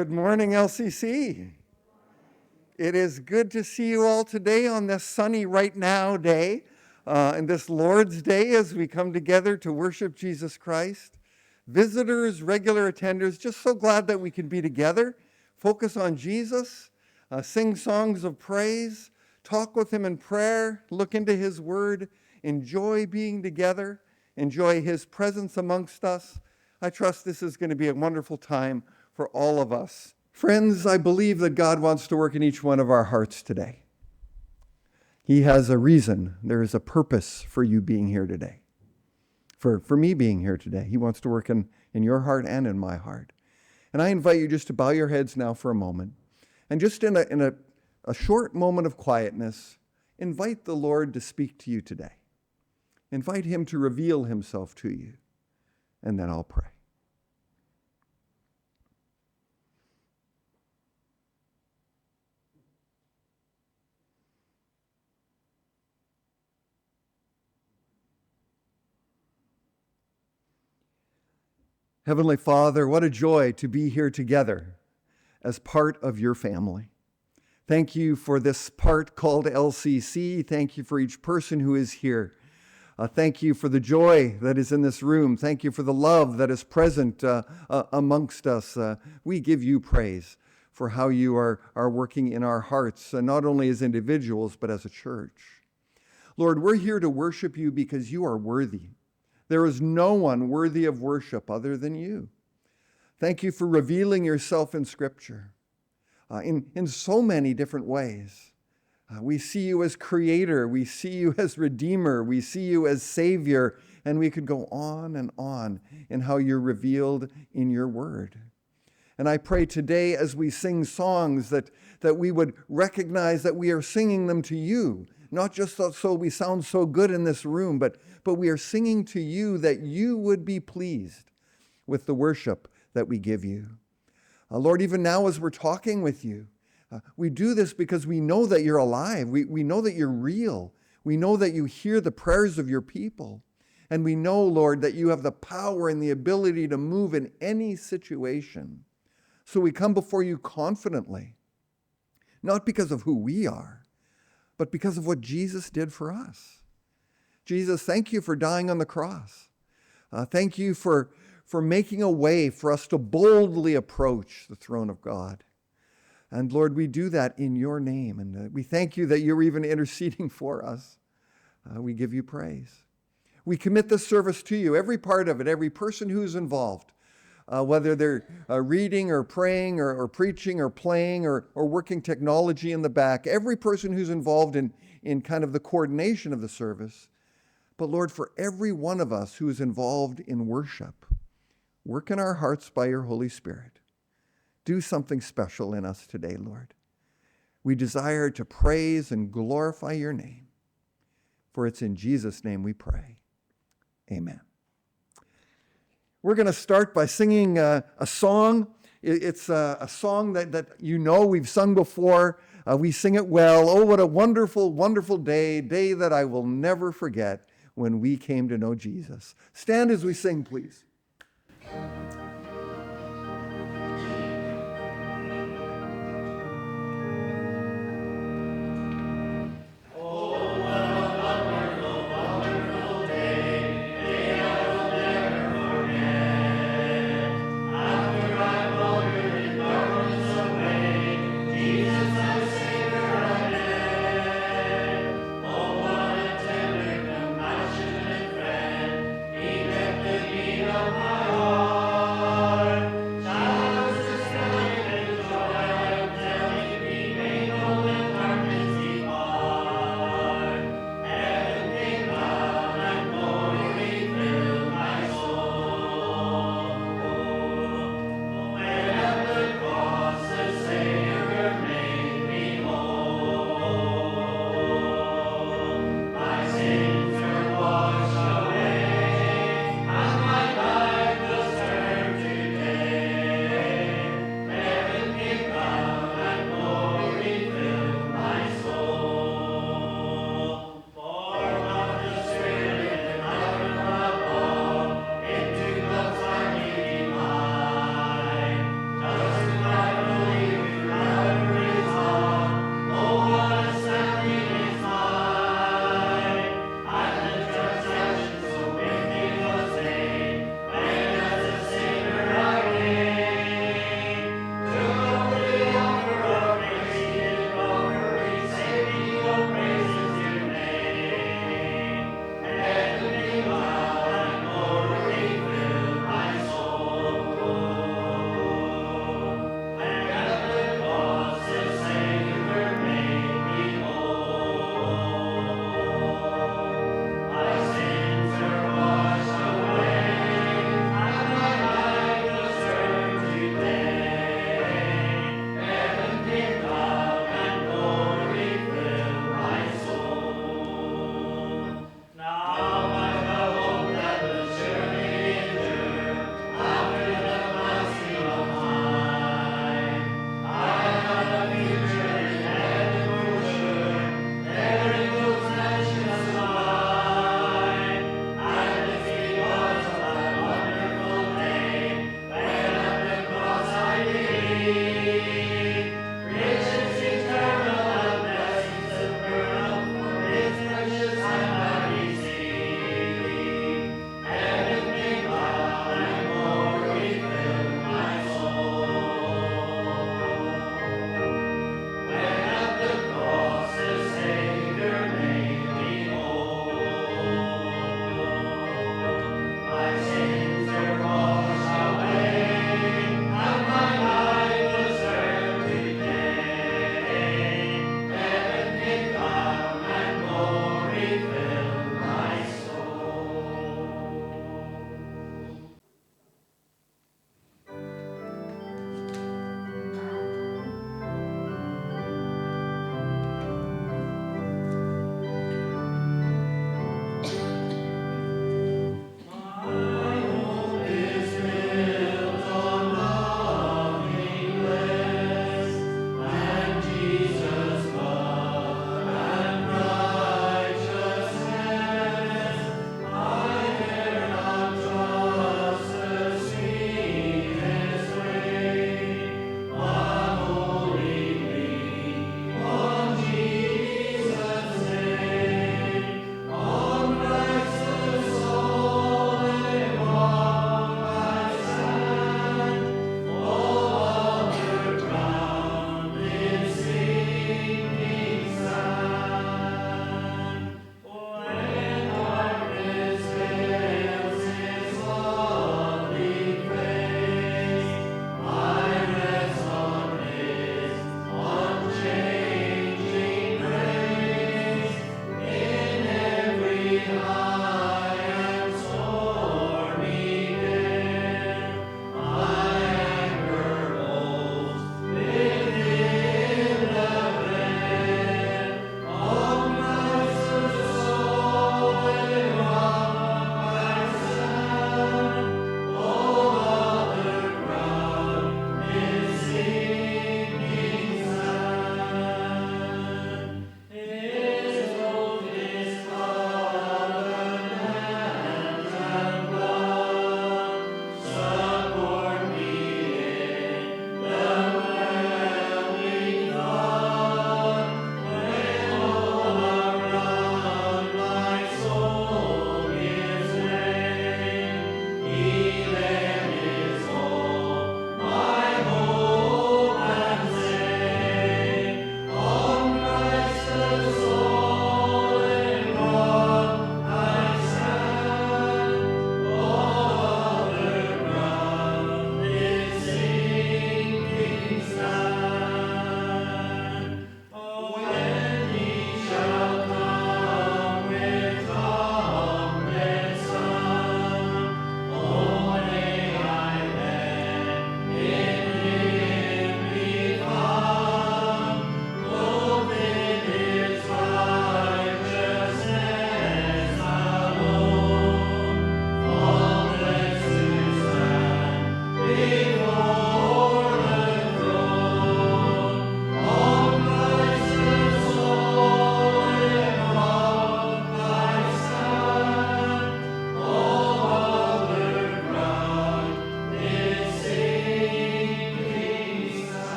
Good morning, LCC. It is good to see you all today on this sunny right now day, and this Lord's Day as we come together to worship Jesus Christ. Visitors, regular attenders, just so glad that we can be together, focus on Jesus, sing songs of praise, talk with him in prayer, look into his word, enjoy being together, enjoy his presence amongst us. I trust this is going to be a wonderful time for all of us. Friends, I believe that God wants to work in each one of our hearts today. He has a reason. There is a purpose for you being here today. For me being here today. He wants to work in your heart and in my heart. And I invite you just to bow your heads now for a moment. And just in a short moment of quietness, invite the Lord to speak to you today. Invite him to reveal himself to you. And then I'll pray. Heavenly Father, what a joy to be here together as part of your family. Thank you for this part called LCC. Thank you for each person who is here. Thank you for the joy that is in this room. Thank you for the love that is present amongst us. We give you praise for how you are working in our hearts, not only as individuals, but as a church. Lord, we're here to worship you because you are worthy. There is no one worthy of worship other than you. Thank you for revealing yourself in Scripture in so many different ways. We see you as creator, we see you as redeemer, we see you as savior, and we could go on and on in how you're revealed in your word. And I pray today as we sing songs that we would recognize that we are singing them to you, not just so we sound so good in this room, but we are singing to you that you would be pleased with the worship that we give you. Lord, even now as we're talking with you, we do this because we know that you're alive. We know that you're real. We know that you hear the prayers of your people. And we know, Lord, that you have the power and the ability to move in any situation. So we come before you confidently, not because of who we are, but because of what Jesus did for us. Jesus, thank you for dying on the cross. Thank you for making a way for us to boldly approach the throne of God. And Lord, we do that in your name. And we thank you that you're even interceding for us. We give you praise. We commit this service to you, every part of it, every person who's involved, whether they're reading or praying or preaching or playing or working technology in the back, every person who's involved in kind of the coordination of the service. But Lord, for every one of us who is involved in worship, work in our hearts by your Holy Spirit. Do something special in us today, Lord. We desire to praise and glorify your name. For it's in Jesus' name we pray. Amen. We're going to start by singing a song. It's a song that you know we've sung before. We sing it well. Oh, what a wonderful, wonderful day that I will never forget when we came to know Jesus. Stand as we sing, please. Of my heart.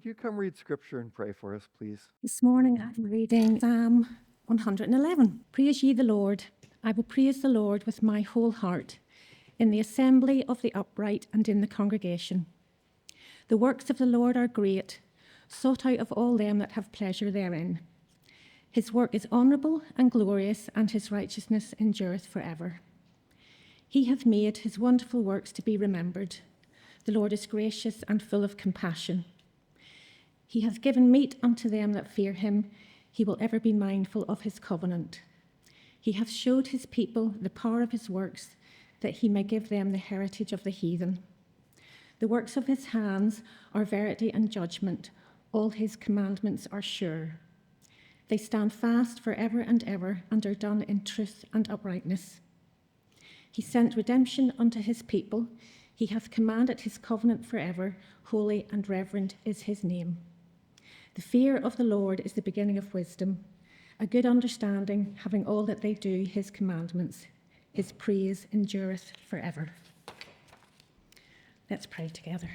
you come read scripture and pray for us, please? This morning I'm reading Psalm 111. Praise ye the Lord. I will praise the Lord with my whole heart, in the assembly of the upright and in the congregation. The works of the Lord are great, sought out of all them that have pleasure therein. His work is honourable and glorious, and his righteousness endureth forever. He hath made his wonderful works to be remembered. The Lord is gracious and full of compassion. He hath given meat unto them that fear him. He will ever be mindful of his covenant. He hath showed his people the power of his works, that he may give them the heritage of the heathen. The works of his hands are verity and judgment. All his commandments are sure. They stand fast for ever and ever, and are done in truth and uprightness. He sent redemption unto his people. He hath commanded his covenant forever. Holy and reverend is his name. The fear of the Lord is the beginning of wisdom. A good understanding, having all that they do, his commandments. His praise endureth forever. Let's pray together.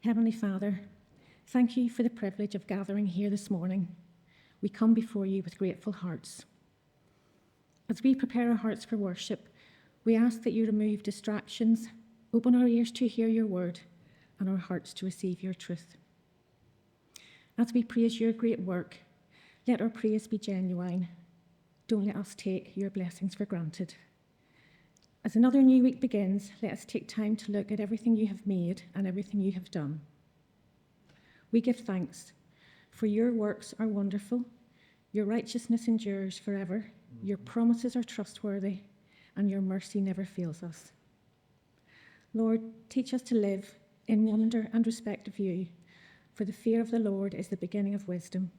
Heavenly Father, thank you for the privilege of gathering here this morning. We come before you with grateful hearts. As we prepare our hearts for worship, we ask that you remove distractions, open our ears to hear your word, and our hearts to receive your truth. As we praise your great work, let our praise be genuine. Don't let us take your blessings for granted. As another new week begins, let us take time to look at everything you have made and everything you have done. We give thanks, for your works are wonderful, your righteousness endures forever, your promises are trustworthy, and your mercy never fails us. Lord, teach us to live in wonder and respect of you, for the fear of the Lord is the beginning of wisdom.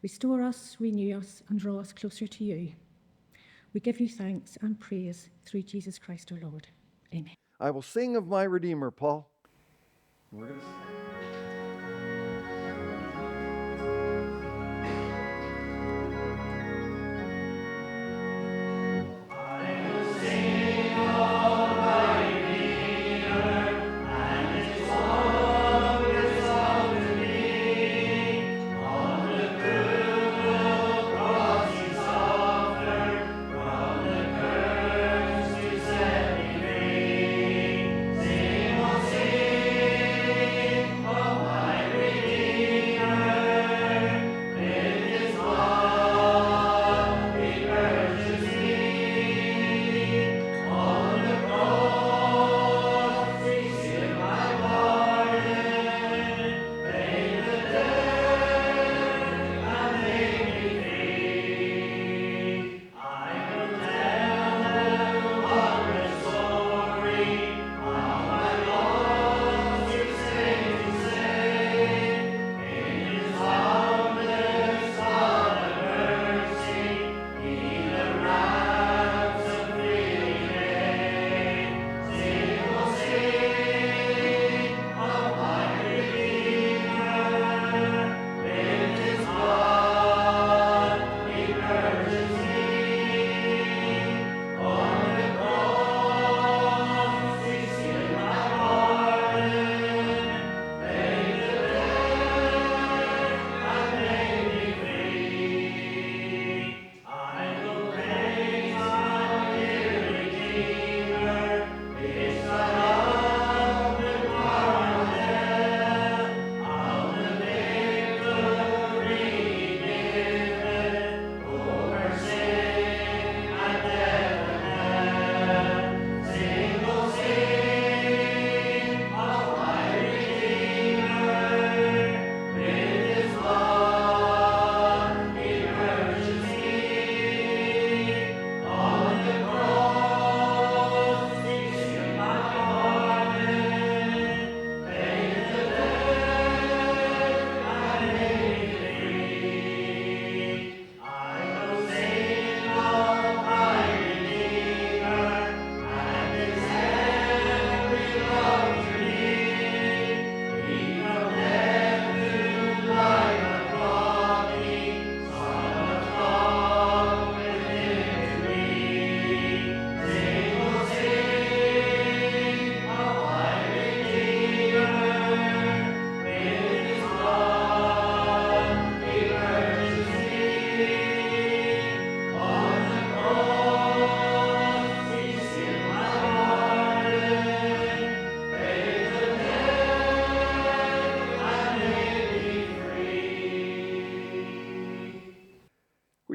Restore us, renew us, and draw us closer to you. We give you thanks and praise through Jesus Christ our Lord. Amen. I will sing of my Redeemer, Paul. We're going to sing. Sing,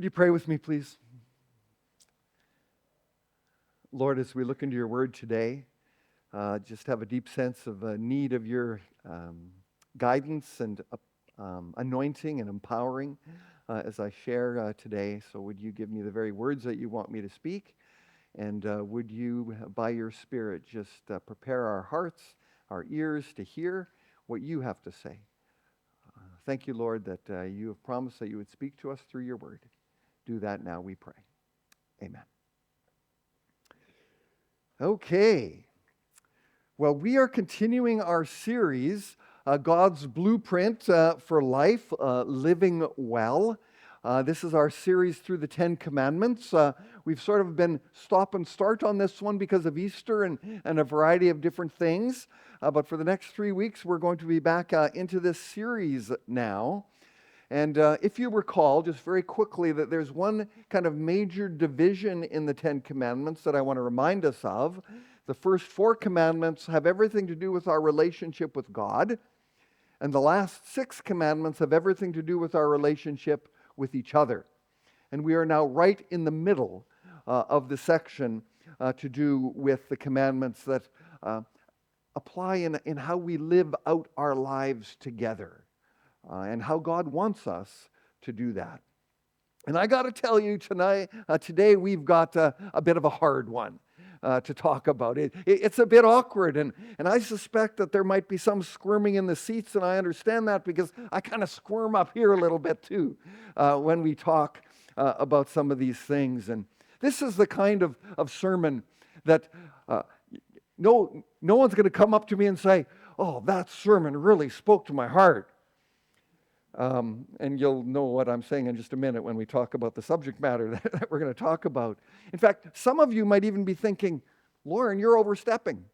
Would you pray with me, please? Lord, as we look into your word today, just have a deep sense of a need of your guidance and anointing and empowering as I share today. So would you give me the very words that you want me to speak? And would you, by your Spirit, just prepare our hearts, our ears to hear what you have to say? Thank you, Lord, that you have promised that you would speak to us through your word. Do that now, we pray. Amen. Okay. Well, we are continuing our series, God's Blueprint for Life, Living Well. This is our series through the Ten Commandments. We've sort of been stop and start on this one because of Easter and a variety of different things. But for the next 3 weeks, we're going to be back into this series now. And if you recall, just very quickly, that there's one kind of major division in the Ten Commandments that I want to remind us of. The first 4 commandments have everything to do with our relationship with God. And the last 6 commandments have everything to do with our relationship with each other. And we are now right in the middle of the section to do with the commandments that apply in how we live out our lives together. And how God wants us to do that. And I got to tell you today we've got a bit of a hard one to talk about. It's a bit awkward, and I suspect that there might be some squirming in the seats, and I understand that because I kind of squirm up here a little bit too when we talk about some of these things. And this is the kind of sermon that no one's going to come up to me and say, "Oh, that sermon really spoke to my heart." And you'll know what I'm saying in just a minute when we talk about the subject matter that we're going to talk about. In fact, some of you might even be thinking, "Lorin, you're overstepping.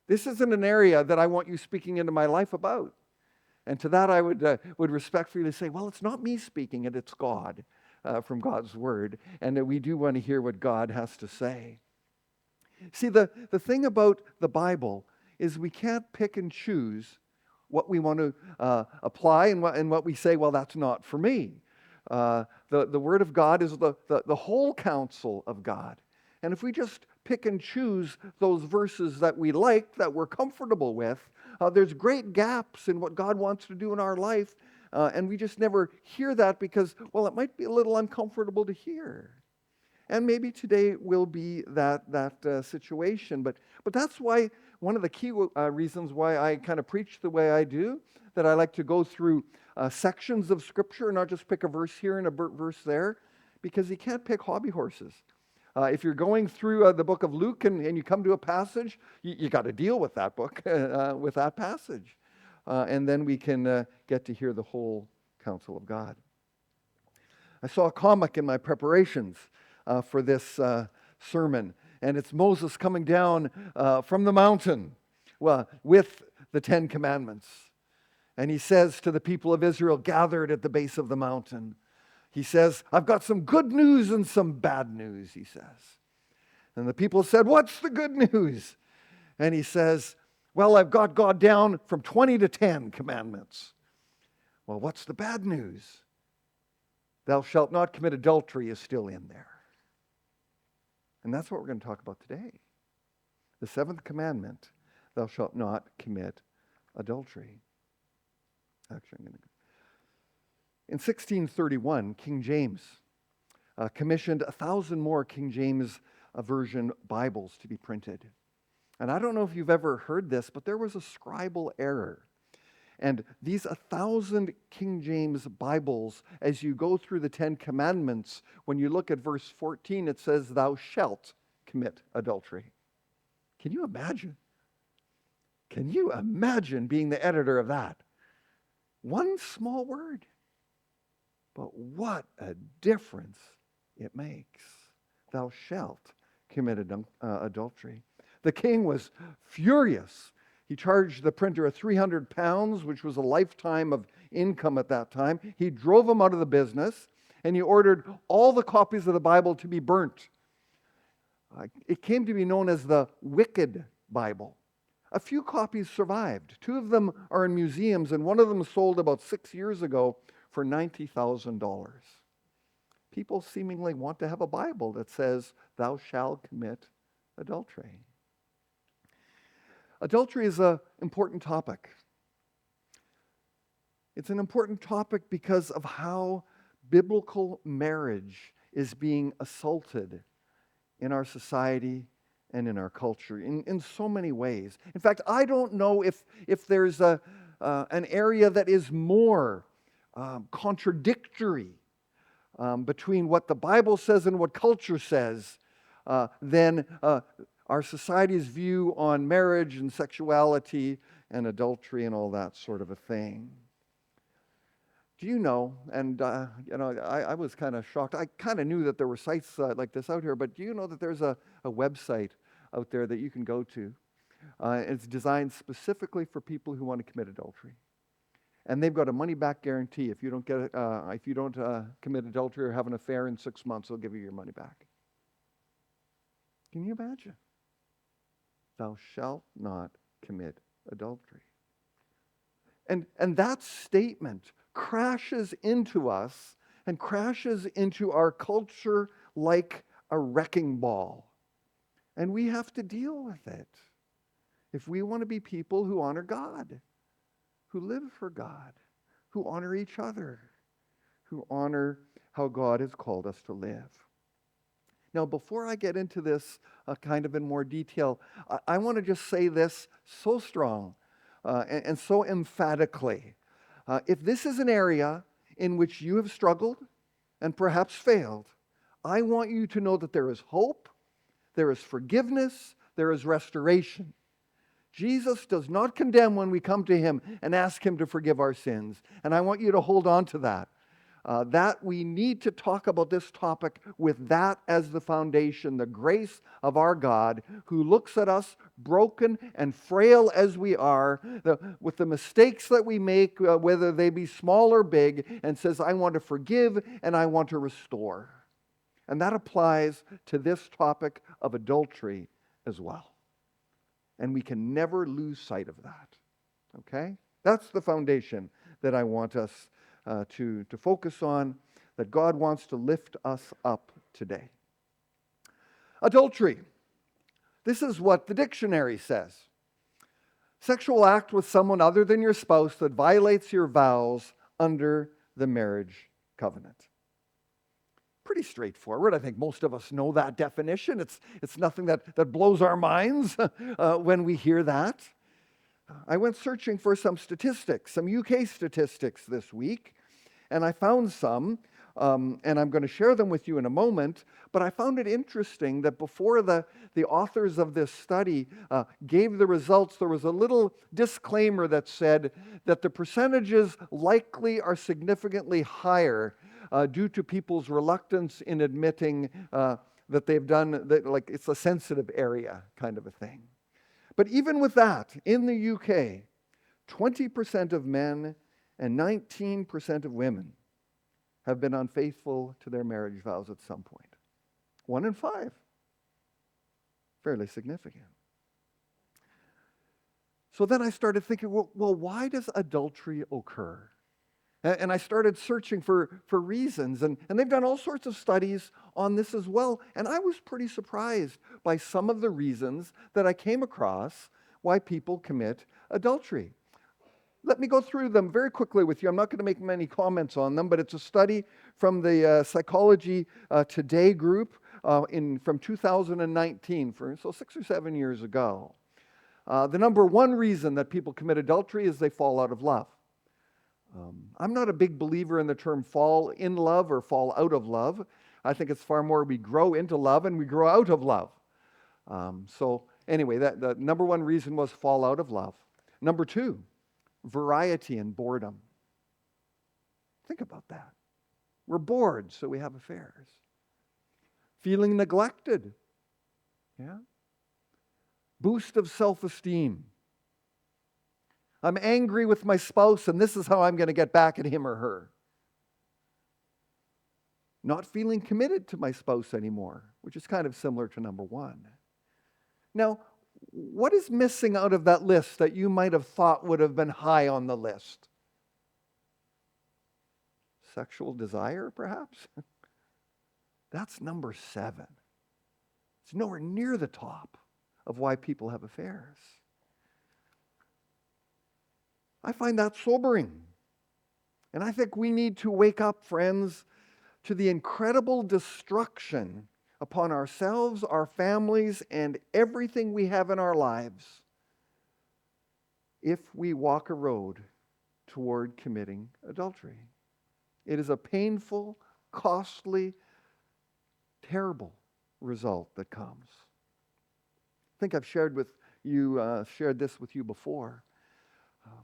This isn't an area that I want you speaking into my life about." And to that I would respectfully say, well, it's not me speaking, it's God from God's Word. And that we do want to hear what God has to say. See, the thing about the Bible is we can't pick and choose what we want to apply and what we say, well, that's not for me. The Word of God is the whole counsel of God. And if we just pick and choose those verses that we like, that we're comfortable with, there's great gaps in what God wants to do in our life. And we just never hear that because, well, it might be a little uncomfortable to hear. And maybe today will be that situation. But that's why one of the key reasons why I kind of preach the way I do, that I like to go through sections of Scripture, not just pick a verse here and a verse there, because you can't pick hobby horses. If you're going through the book of Luke and you come to a passage, you got to deal with that book, with that passage. And then we can get to hear the whole counsel of God. I saw a comic in my preparations for this sermon, and it's Moses coming down from the mountain with the Ten Commandments. And he says to the people of Israel gathered at the base of the mountain, he says, "I've got some good news and some bad news," he says. And the people said, "What's the good news?" And he says, "Well, I've got God down from 20 to 10 commandments." "Well, what's the bad news?" "Thou shalt not commit adultery" is still in there. And that's what we're going to talk about today. The 7th commandment, thou shalt not commit adultery. Actually, I'm going to go. In 1631, King James commissioned 1,000 more King James Version Bibles to be printed. And I don't know if you've ever heard this, but there was a scribal error. And these 1,000 King James Bibles, as you go through the 10 Commandments, when you look at verse 14, it says, "Thou shalt commit adultery." Can you imagine? Can you imagine being the editor of that? One small word. But what a difference it makes. Thou shalt commit adultery. The king was furious. He charged the printer 300 pounds, which was a lifetime of income at that time. He drove him out of the business, and he ordered all the copies of the Bible to be burnt. It came to be known as the Wicked Bible. A few copies survived. 2 of them are in museums, and one of them sold about 6 years ago for $90,000. people seemingly want to have a Bible that says, thou shalt commit adultery. Adultery is an important topic. It's an important topic because of how biblical marriage is being assaulted in our society and in our culture in so many ways. In fact, I don't know if there's an area that is more contradictory between what the Bible says and what culture says than our society's view on marriage and sexuality and adultery and all that sort of a thing. Do you know, and I was kind of shocked. I kind of knew that there were sites like this out here, but do you know that there's a website out there that you can go to? It's designed specifically for people who want to commit adultery. And they've got a money-back guarantee. If you don't commit adultery or have an affair in 6 months, they'll give you your money back. Can you imagine? Thou shalt not commit adultery. And that statement crashes into us and crashes into our culture like a wrecking ball. And we have to deal with it if we want to be people who honor God, who live for God, who honor each other, who honor how God has called us to live. Now, before I get into this kind of in more detail, I want to just say this so strong and so emphatically. If this is an area in which you have struggled and perhaps failed, I want you to know that there is hope, there is forgiveness, there is restoration. Jesus does not condemn when we come to him and ask him to forgive our sins. And I want you to hold on to that. That we need to talk about this topic with that as the foundation, the grace of our God, who looks at us broken and frail as we are, with the mistakes that we make, whether they be small or big, and says, I want to forgive and I want to restore. And that applies to this topic of adultery as well. And we can never lose sight of that. Okay? That's the foundation that I want us to focus on, that God wants to lift us up today. Adultery. This is what the dictionary says. Sexual act with someone other than your spouse that violates your vows under the marriage covenant. Pretty straightforward. I think most of us know that definition. It's nothing that blows our minds when we hear that. I went searching for some statistics, some UK statistics this week, and I found some, and I'm going to share them with you in a moment, but I found it interesting that before the authors of this study gave the results, there was a little disclaimer that said that the percentages likely are significantly higher due to people's reluctance in admitting that they've done, like it's a sensitive area kind of a thing. But even with that, in the UK, 20% of men and 19% of women have been unfaithful to their marriage vows at some point. 1 in 5. Fairly significant. So then I started thinking, well, why does adultery occur? And I started searching for reasons, and they've done all sorts of studies on this as well. And I was pretty surprised by some of the reasons that I came across why people commit adultery. Let me go through them very quickly with you. I'm not going to make many comments on them, but it's a study from the Psychology Today group from 2019, so 6 or 7 years ago. The number one reason that people commit adultery is they fall out of love. I'm not a big believer in the term fall in love or fall out of love. I think it's far more we grow into love and we grow out of love. So anyway, the number one reason was fall out of love. Number two, variety and boredom. Think about that. We're bored, so we have affairs. Feeling neglected. Yeah. Boost of self-esteem. I'm angry with my spouse, and this is how I'm going to get back at him or her. Not feeling committed to my spouse anymore, which is kind of similar to number one. Now, what is missing out of that list that you might have thought would have been high on the list? Sexual desire, perhaps? That's number 7. It's nowhere near the top of why people have affairs. I find that sobering. And I think we need to wake up, friends, to the incredible destruction upon ourselves, our families, and everything we have in our lives if we walk a road toward committing adultery. It is a painful, costly, terrible result that comes. I think I've shared this with you before.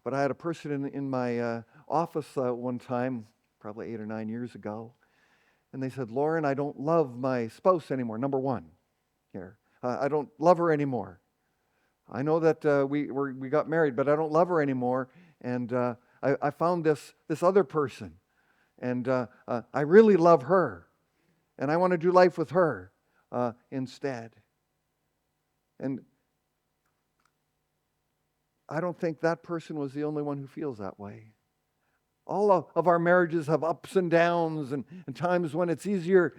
But I had a person in my office one time, probably 8 or 9 years ago, and they said, "Lorin, I don't love my spouse anymore." Number 1 here. I don't love her anymore. I know that we got married, but I don't love her anymore. And I found this other person, and I really love her, and I want to do life with her instead. And I don't think that person was the only one who feels that way. All of our marriages have ups and downs, and times when it's easier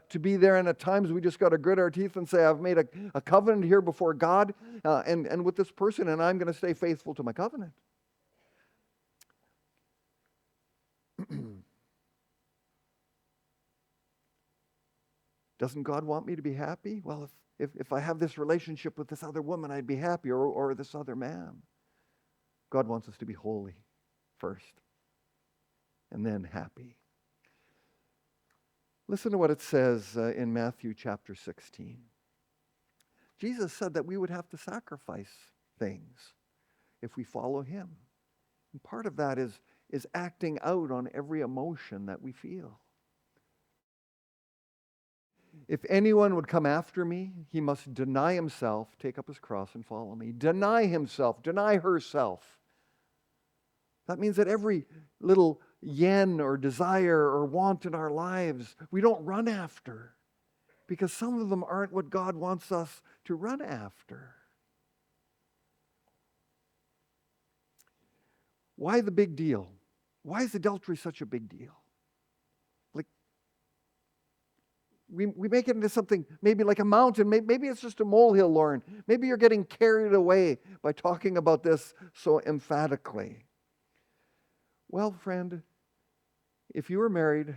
to be there, and at times we just got to grit our teeth and say, I've made a covenant here before God and with this person, and I'm going to stay faithful to my covenant. Doesn't God want me to be happy? Well, if I have this relationship with this other woman, I'd be happy, or this other man. God wants us to be holy first, and then happy. Listen to what it says in Matthew chapter 16. Jesus said that we would have to sacrifice things if we follow him. And part of that is acting out on every emotion that we feel. If anyone would come after me, he must deny himself, take up his cross, and follow me. Deny himself, deny herself. That means that every little yen or desire or want in our lives, we don't run after, because some of them aren't what God wants us to run after. Why the big deal? Why is adultery such a big deal? Like, we make it into something maybe like a mountain. Maybe it's just a molehill, Lorin. Maybe you're getting carried away by talking about this so emphatically. Well, friend, if you are married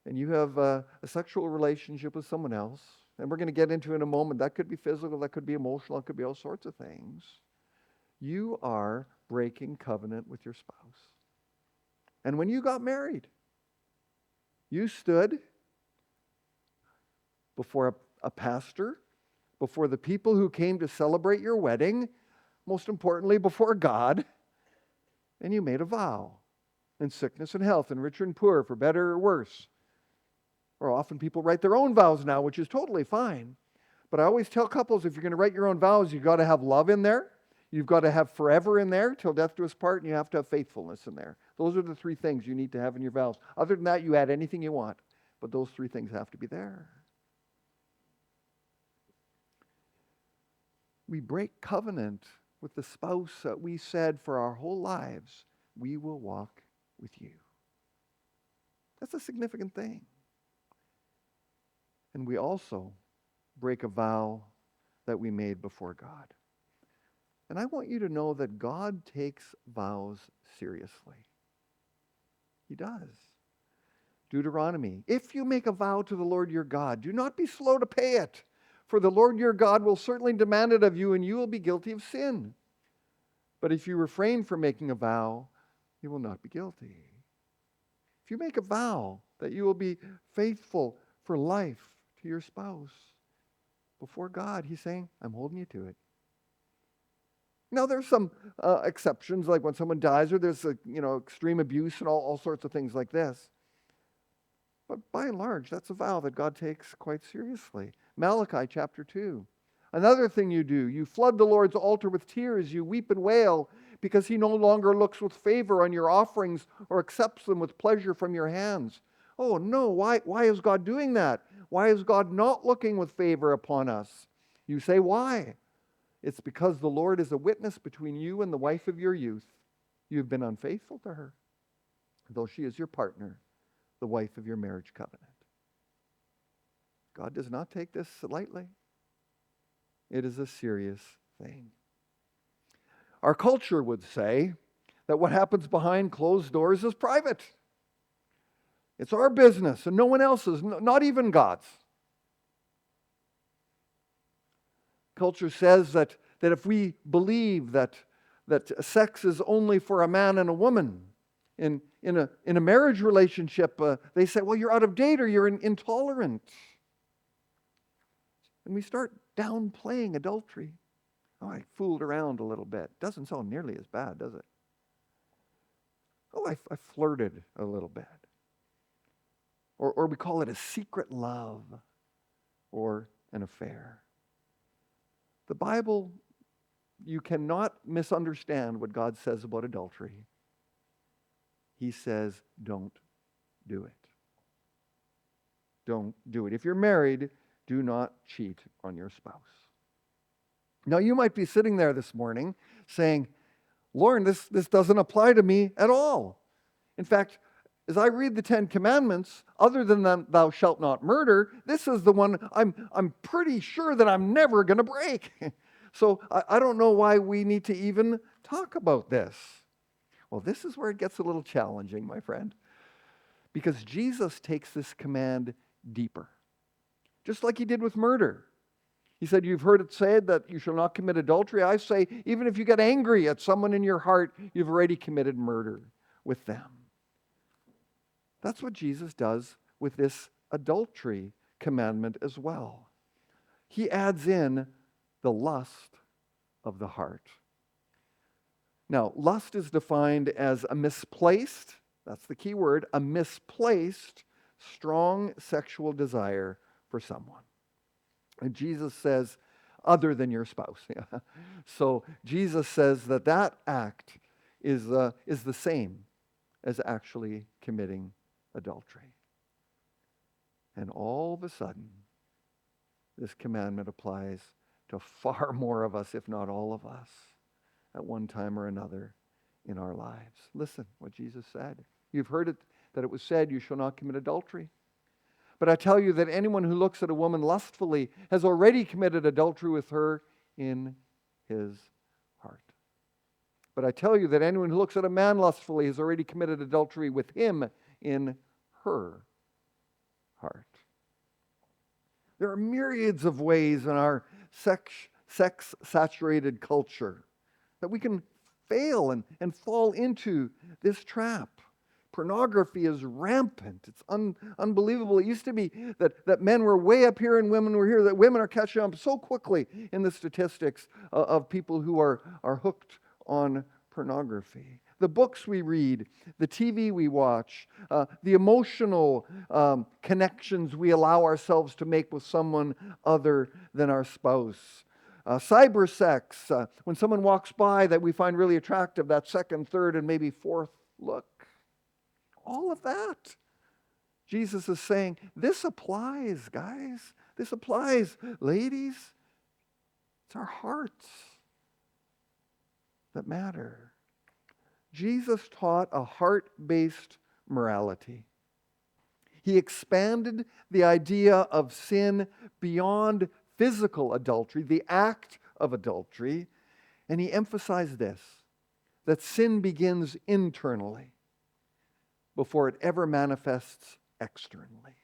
and you have a sexual relationship with someone else, and we're going to get into in a moment, that could be physical, that could be emotional, it could be all sorts of things, you are breaking covenant with your spouse. And when you got married, you stood before a pastor, before the people who came to celebrate your wedding, most importantly before God, and you made a vow in sickness and health, in rich and poor, for better or worse. Or often people write their own vows now, which is totally fine. But I always tell couples, if you're going to write your own vows, you've got to have love in there. You've got to have forever in there, till death do us part, and you have to have faithfulness in there. Those are the 3 things you need to have in your vows. Other than that, you add anything you want. But those 3 things have to be there. We break covenant with the spouse that we said for our whole lives, we will walk with you. That's a significant thing. And we also break a vow that we made before God. And I want you to know that God takes vows seriously. He does. Deuteronomy, if you make a vow to the Lord your God, do not be slow to pay it, for the Lord your God will certainly demand it of you, and you will be guilty of sin. But if you refrain from making a vow, you will not be guilty. If you make a vow that you will be faithful for life to your spouse, before God, he's saying, I'm holding you to it. Now, there's some exceptions, like when someone dies, or there's extreme abuse and all sorts of things like this. But by and large, that's a vow that God takes quite seriously. Malachi chapter 2. Another thing you do, you flood the Lord's altar with tears, you weep and wail, because he no longer looks with favor on your offerings or accepts them with pleasure from your hands. Oh no, why is God doing that? Why is God not looking with favor upon us? You say, why? It's because the Lord is a witness between you and the wife of your youth. You've been unfaithful to her, though she is your partner, the wife of your marriage covenant. God does not take this lightly. It is a serious thing. Our culture would say that what happens behind closed doors is private. It's our business and no one else's, not even God's. Culture says that if we believe that sex is only for a man and a woman, in a marriage relationship, they say, well, you're out of date or you're intolerant. And we start downplaying adultery. Oh, I fooled around a little bit. Doesn't sound nearly as bad, does it? Oh, I flirted a little bit. Or we call it a secret love or an affair. The Bible, you cannot misunderstand what God says about adultery. He says, don't do it. Don't do it. If you're married, do not cheat on your spouse. Now, you might be sitting there this morning saying, Lorin, this doesn't apply to me at all. In fact, as I read the 10 Commandments, other than thou shalt not murder, this is the one I'm pretty sure that I'm never going to break. So I don't know why we need to even talk about this. Well, this is where it gets a little challenging, my friend, because Jesus takes this command deeper, just like he did with murder. He said, you've heard it said that you shall not commit adultery. I say, even if you get angry at someone in your heart, you've already committed murder with them. That's what Jesus does with this adultery commandment as well. He adds in the lust of the heart. Now, lust is defined as a misplaced, that's the key word, a misplaced, strong sexual desire for someone. And Jesus says, other than your spouse. So Jesus says that act is the same as actually committing adultery. And all of a sudden, this commandment applies to far more of us, if not all of us, at one time or another in our lives. Listen what Jesus said. You've heard it, that it was said, you shall not commit adultery. But I tell you that anyone who looks at a woman lustfully has already committed adultery with her in his heart. But I tell you that anyone who looks at a man lustfully has already committed adultery with him in her heart. There are myriads of ways in our sex-saturated culture that we can fail and fall into this trap. Pornography is rampant. It's unbelievable. It used to be that men were way up here and women were here, that women are catching up so quickly in the statistics of people who are hooked on pornography. The books we read, the TV we watch, the emotional connections we allow ourselves to make with someone other than our spouse. Cyber sex, when someone walks by that we find really attractive, that second, third, and maybe fourth look. All of that. Jesus is saying, this applies, guys. This applies, ladies. It's our hearts that matter. Jesus taught a heart-based morality. He expanded the idea of sin beyond physical adultery, the act of adultery, and he emphasized this, that sin begins internally before it ever manifests externally.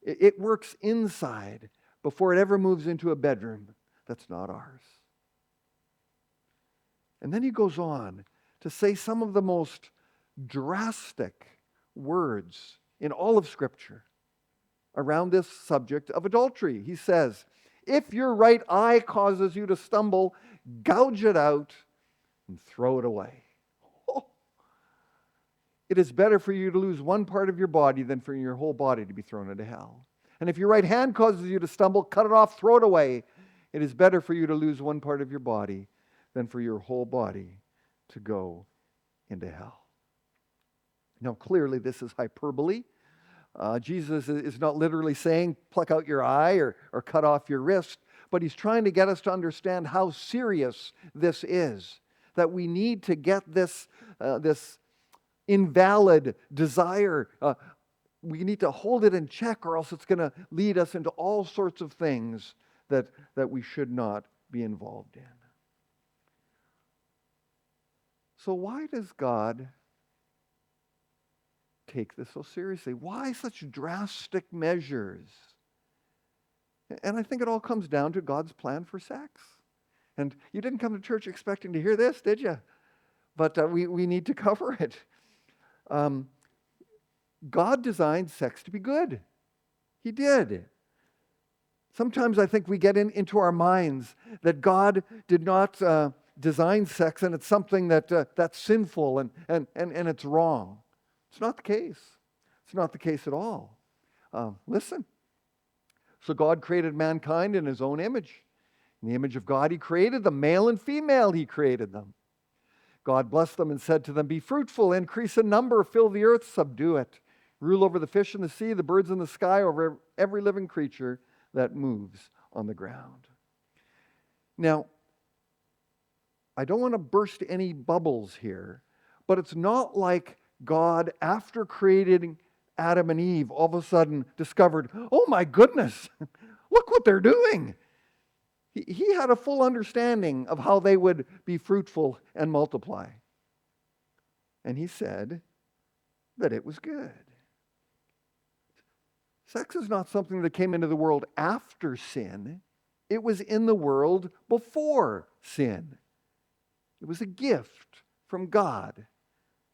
It works inside before it ever moves into a bedroom that's not ours. And then he goes on to say some of the most drastic words in all of Scripture around this subject of adultery. He says, if your right eye causes you to stumble, gouge it out and throw it away. It is better for you to lose one part of your body than for your whole body to be thrown into hell. And if your right hand causes you to stumble, cut it off, throw it away. It is better for you to lose one part of your body than for your whole body to go into hell. Now, clearly, this is hyperbole. Jesus is not literally saying, pluck out your eye or cut off your wrist, but he's trying to get us to understand how serious this is, that we need to get this invalid desire we need to hold it in check, or else it's going to lead us into all sorts of things that we should not be involved in. So why does God take this so seriously? Why such drastic measures? And I think it all comes down to God's plan for sex. And you didn't come to church expecting to hear this, did you? But we need to cover it. God designed sex to be good. He did. Sometimes I think we get into our minds that God did not design sex and it's something that's sinful and it's wrong. It's not the case. It's not the case at all. Listen. So God created mankind in his own image. In the image of God he created them, male and female he created them. God blessed them and said to them, "Be fruitful, increase in number, fill the earth, subdue it. Rule over the fish in the sea, the birds in the sky, over every living creature that moves on the ground." Now, I don't want to burst any bubbles here, but it's not like God, after creating Adam and Eve, all of a sudden discovered, oh my goodness, look what they're doing. He had a full understanding of how they would be fruitful and multiply. And he said that it was good. Sex is not something that came into the world after sin. It was in the world before sin. It was a gift from God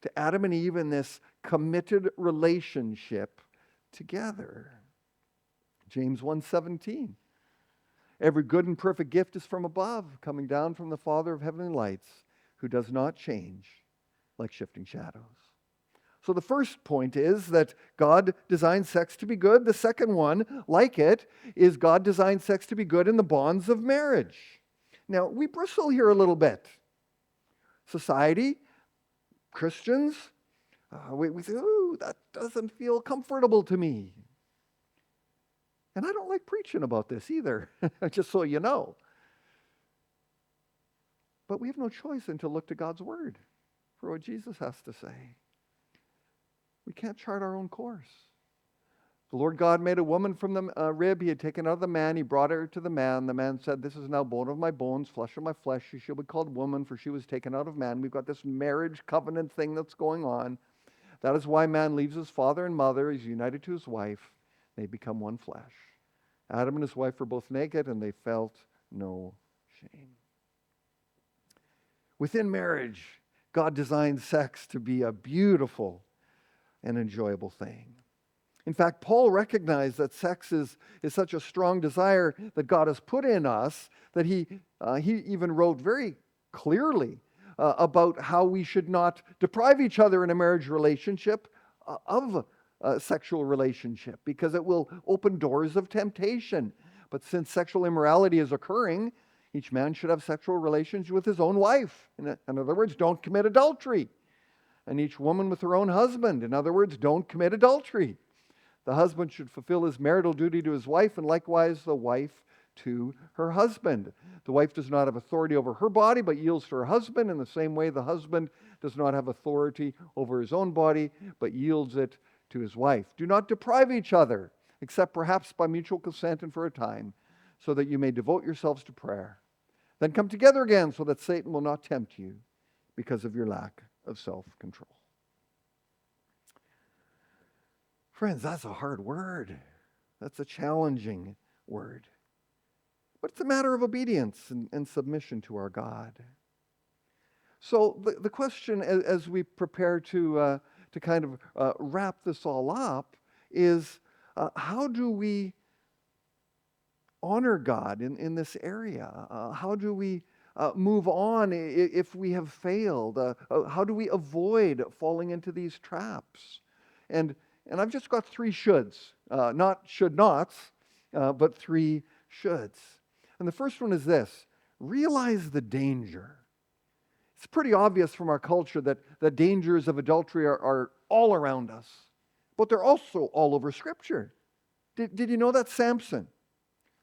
to Adam and Eve in this committed relationship together. James 1:17. Every good and perfect gift is from above, coming down from the Father of heavenly lights, who does not change like shifting shadows. So the first point is that God designed sex to be good. The second one, like it, is God designed sex to be good in the bonds of marriage. Now, we bristle here a little bit. Society, Christians, we say, "Ooh, that doesn't feel comfortable to me." And I don't like preaching about this either, just so you know. But we have no choice than to look to God's Word for what Jesus has to say. We can't chart our own course. The Lord God made a woman from the rib he had taken out of the man. He brought her to the man. The man said, "This is now bone of my bones, flesh of my flesh. She shall be called woman, for she was taken out of man." We've got this marriage covenant thing that's going on. That is why man leaves his father and mother. He's united to his wife. They become one flesh. Adam and his wife were both naked, and they felt no shame. Within marriage, God designed sex to be a beautiful and enjoyable thing. In fact, Paul recognized that sex is such a strong desire that God has put in us that he even wrote very clearly about how we should not deprive each other in a marriage relationship of a sexual relationship, because it will open doors of temptation. But since sexual immorality is occurring, each man should have sexual relations with his own wife. In other words, don't commit adultery. And each woman with her own husband. In other words, don't commit adultery. The husband should fulfill his marital duty to his wife, and likewise the wife to her husband. The wife does not have authority over her body, but yields to her husband. In the same way, the husband does not have authority over his own body, but yields it to his wife. Do not deprive each other, except perhaps by mutual consent and for a time, so that you may devote yourselves to prayer. Then come together again, so that Satan will not tempt you because of your lack of self-control. Friends, that's a hard word. That's a challenging word. But it's a matter of obedience and submission to our God. So the question as we prepare to kind of wrap this all up is, how do we honor God in this area? How do we move on if we have failed? How do we avoid falling into these traps? And I've just got three shoulds, not should-nots, but three shoulds. And the first one is this: realize the danger. It's pretty obvious from our culture that the dangers of adultery are all around us, but they're also all over Scripture. Did you know that Samson,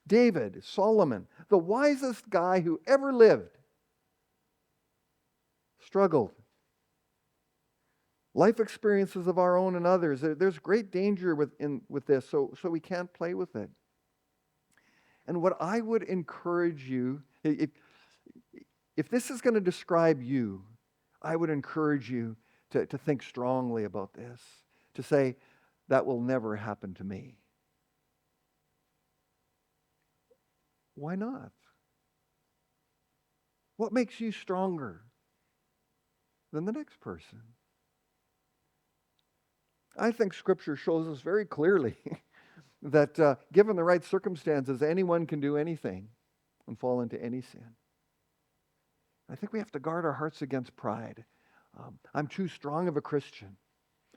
David, Solomon, the wisest guy who ever lived, struggled life experiences of our own and others. There's great danger with this, so we can't play with it. And what I would encourage you, if this is going to describe you, I would encourage you to think strongly about this, to say, that will never happen to me. Why not? What makes you stronger than the next person? I think Scripture shows us very clearly that given the right circumstances, anyone can do anything and fall into any sin. I think we have to guard our hearts against pride. I'm too strong of a Christian.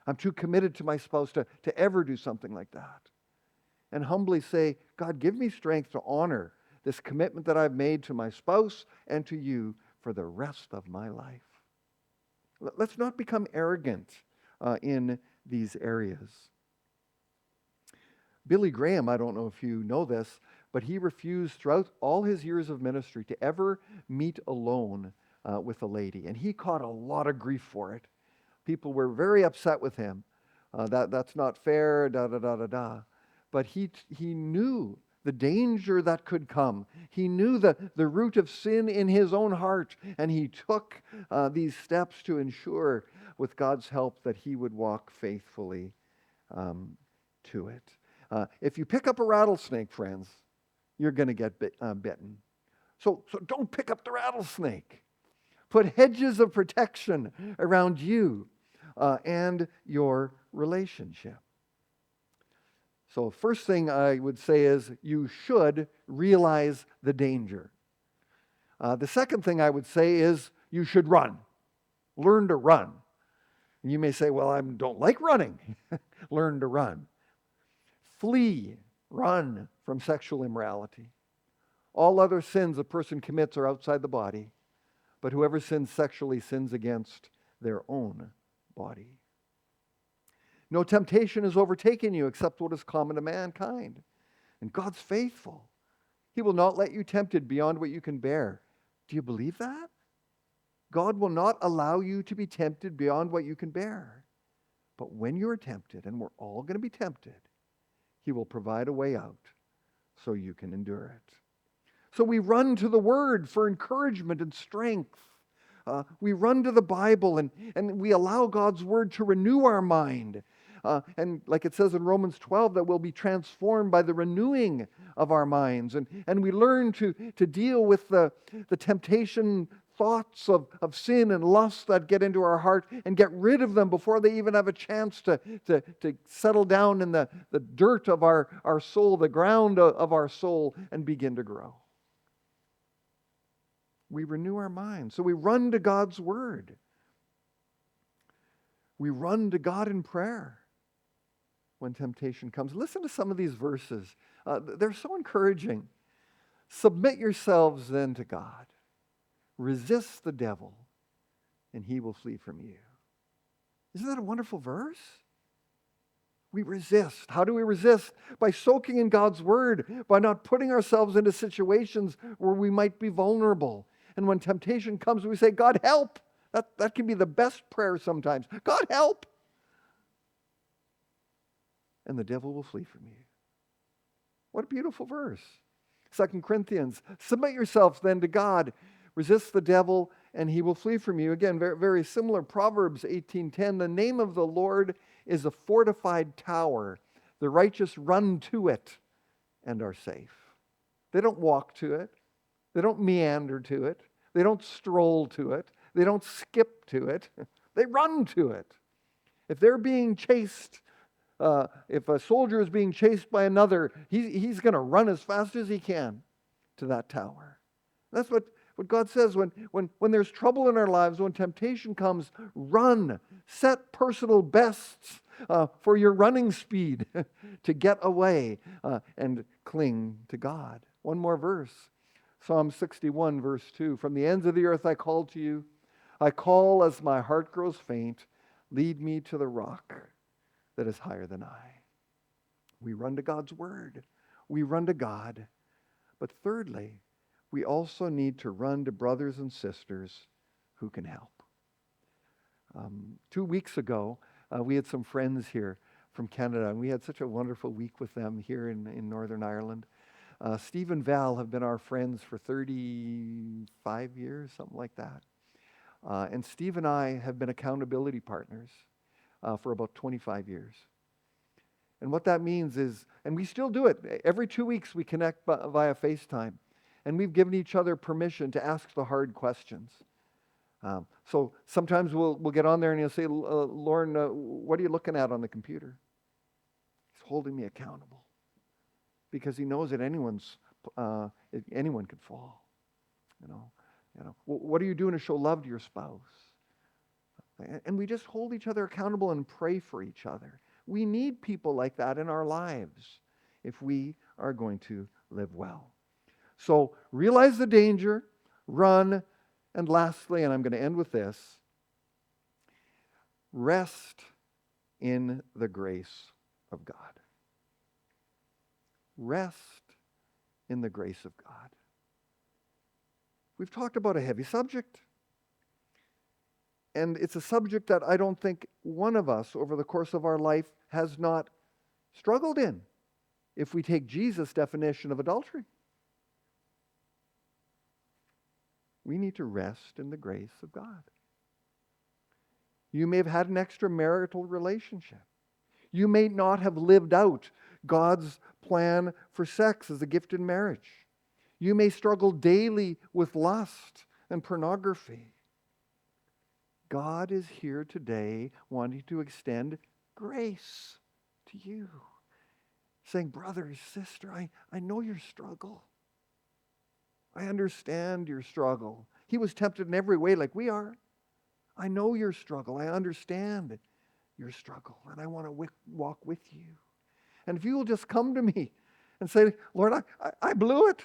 I'm too committed to my spouse to ever do something like that. And humbly say, God, give me strength to honor this commitment that I've made to my spouse and to you for the rest of my life. Let's not become arrogant in these areas. Billy Graham, I don't know if you know this, but he refused throughout all his years of ministry to ever meet alone with a lady. And he caught a lot of grief for it. People were very upset with him. That's not fair, da-da-da-da-da. But he knew the danger that could come. He knew the root of sin in his own heart, and he took these steps to ensure, with God's help, that he would walk faithfully to it. If you pick up a rattlesnake, friends, you're going to get bitten. So don't pick up the rattlesnake. Put hedges of protection around you and your relationship. So first thing I would say is you should realize the danger. The second thing I would say is you should run. Learn to run. And you may say, well, I don't like running. Learn to run. Flee, run from sexual immorality. All other sins a person commits are outside the body, but whoever sins sexually sins against their own body. No temptation has overtaken you except what is common to mankind. And God's faithful. He will not let you tempted beyond what you can bear. Do you believe that? God will not allow you to be tempted beyond what you can bear. But when you are tempted, and we're all going to be tempted, He will provide a way out so you can endure it. So we run to the Word for encouragement and strength. We run to the Bible and we allow God's Word to renew our mind. And like it says in Romans 12, that we'll be transformed by the renewing of our minds. And we learn to deal with the temptation thoughts of sin and lust that get into our heart and get rid of them before they even have a chance to settle down in the dirt of our soul, the ground of our soul, and begin to grow. We renew our minds. So we run to God's Word. We run to God in prayer when temptation comes. Listen to some of these verses. They're so encouraging. Submit yourselves then to God. Resist the devil, and he will flee from you. Isn't that a wonderful verse? We resist. How do we resist? By soaking in God's Word, by not putting ourselves into situations where we might be vulnerable. And when temptation comes, we say, God, help. That can be the best prayer sometimes. God, help. And the devil will flee from you. What a beautiful verse. 2 Corinthians, submit yourselves then to God. Resist the devil, and he will flee from you. Again, very, very similar. Proverbs 18:10, the name of the Lord is a fortified tower. The righteous run to it and are safe. They don't walk to it. They don't meander to it. They don't stroll to it. They don't skip to it. They run to it. If they're being chased, if a soldier is being chased by another, he's going to run as fast as he can to that tower. That's what God says when there's trouble in our lives, when temptation comes, run. Set personal bests for your running speed to get away and cling to God. One more verse. Psalm 61, verse 2. From the ends of the earth I call to you. I call as my heart grows faint. Lead me to the rock that is higher than I. We run to God's Word. We run to God. But thirdly, we also need to run to brothers and sisters who can help. 2 weeks ago, we had some friends here from Canada, and we had such a wonderful week with them here in Northern Ireland. Steve and Val have been our friends for 35 years, something like that. And Steve and I have been accountability partners for about 25 years. And what that means is, and we still do it, every 2 weeks we connect via FaceTime. And we've given each other permission to ask the hard questions. So sometimes we'll get on there and he'll say, Lorin, what are you looking at on the computer? He's holding me accountable. Because he knows that anyone could fall. You know, what are you doing to show love to your spouse? And we just hold each other accountable and pray for each other. We need people like that in our lives if we are going to live well. So realize the danger, run, and lastly, and I'm going to end with this, rest in the grace of God. Rest in the grace of God. We've talked about a heavy subject. And it's a subject that I don't think one of us over the course of our life has not struggled in, if we take Jesus' definition of adultery. We need to rest in the grace of God. You may have had an extramarital relationship. You may not have lived out God's plan for sex as a gift in marriage. You may struggle daily with lust and pornography. God is here today wanting to extend grace to you. Saying, brother, sister, I know your struggle. I understand your struggle. He was tempted in every way like we are. I know your struggle. I understand your struggle. And I want to walk with you. And if you will just come to me and say, Lord, I blew it.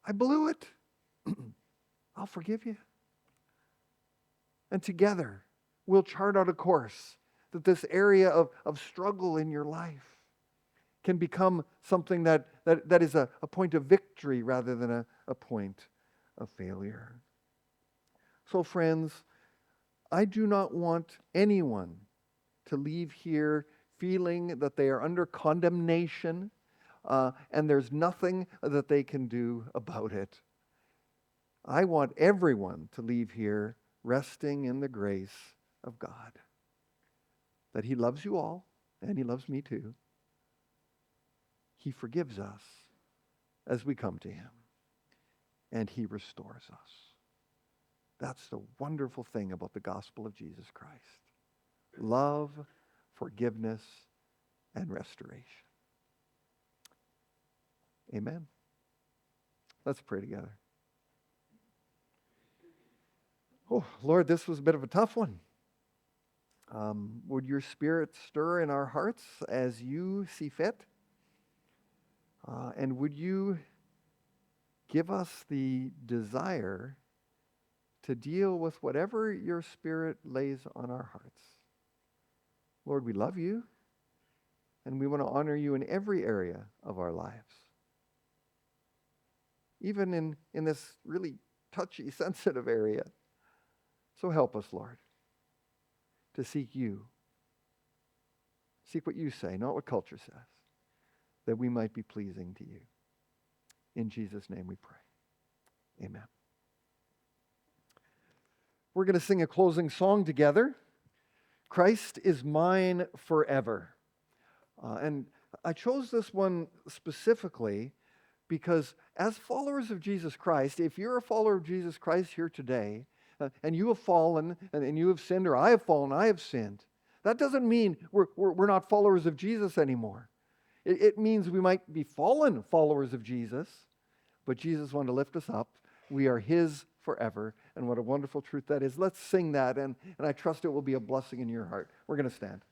I blew it. I'll forgive you. And together, we'll chart out a course that this area of struggle in your life can become something that is a point of victory rather than a point of failure. So friends, I do not want anyone to leave here feeling that they are under condemnation and there's nothing that they can do about it. I want everyone to leave here resting in the grace of God. That He loves you all, and He loves me too. He forgives us as we come to Him, and He restores us. That's the wonderful thing about the gospel of Jesus Christ. Love, forgiveness, and restoration. Amen. Let's pray together. Oh, Lord, this was a bit of a tough one. Would your Spirit stir in our hearts as you see fit? And would you give us the desire to deal with whatever your Spirit lays on our hearts? Lord, we love you, and we want to honor you in every area of our lives. Even in this really touchy, sensitive area. So help us, Lord, to seek you. Seek what you say, not what culture says, that we might be pleasing to you. In Jesus' name we pray. Amen. We're going to sing a closing song together. Christ is mine forever. And I chose this one specifically because as followers of Jesus Christ, if you're a follower of Jesus Christ here today, and you have fallen, and you have sinned, or I have fallen, I have sinned, that doesn't mean we're not followers of Jesus anymore. It means we might be fallen followers of Jesus, but Jesus wanted to lift us up. We are His forever, and what a wonderful truth that is. Let's sing that, and I trust it will be a blessing in your heart. We're going to stand.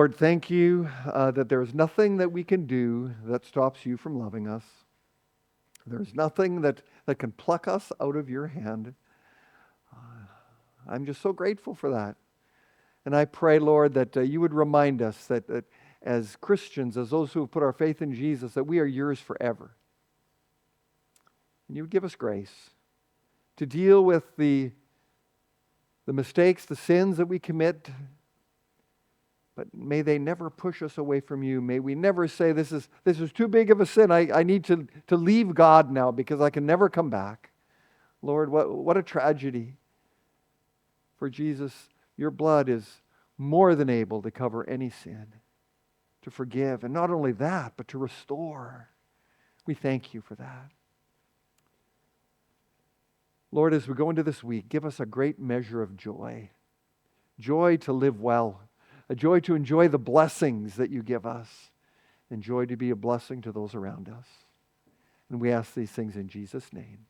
Lord, thank you that there is nothing that we can do that stops you from loving us. There's nothing that can pluck us out of your hand. I'm just so grateful for that. And I pray, Lord, that you would remind us that as Christians, as those who have put our faith in Jesus, that we are yours forever. And you would give us grace to deal with the mistakes, the sins that we commit, but may they never push us away from you. May we never say, this is too big of a sin. I need to leave God now because I can never come back. Lord, what a tragedy. For Jesus, your blood is more than able to cover any sin, to forgive, and not only that, but to restore. We thank you for that. Lord, as we go into this week, give us a great measure of joy. Joy to live well. A joy to enjoy the blessings that you give us. And joy to be a blessing to those around us. And we ask these things in Jesus' name.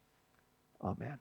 Amen.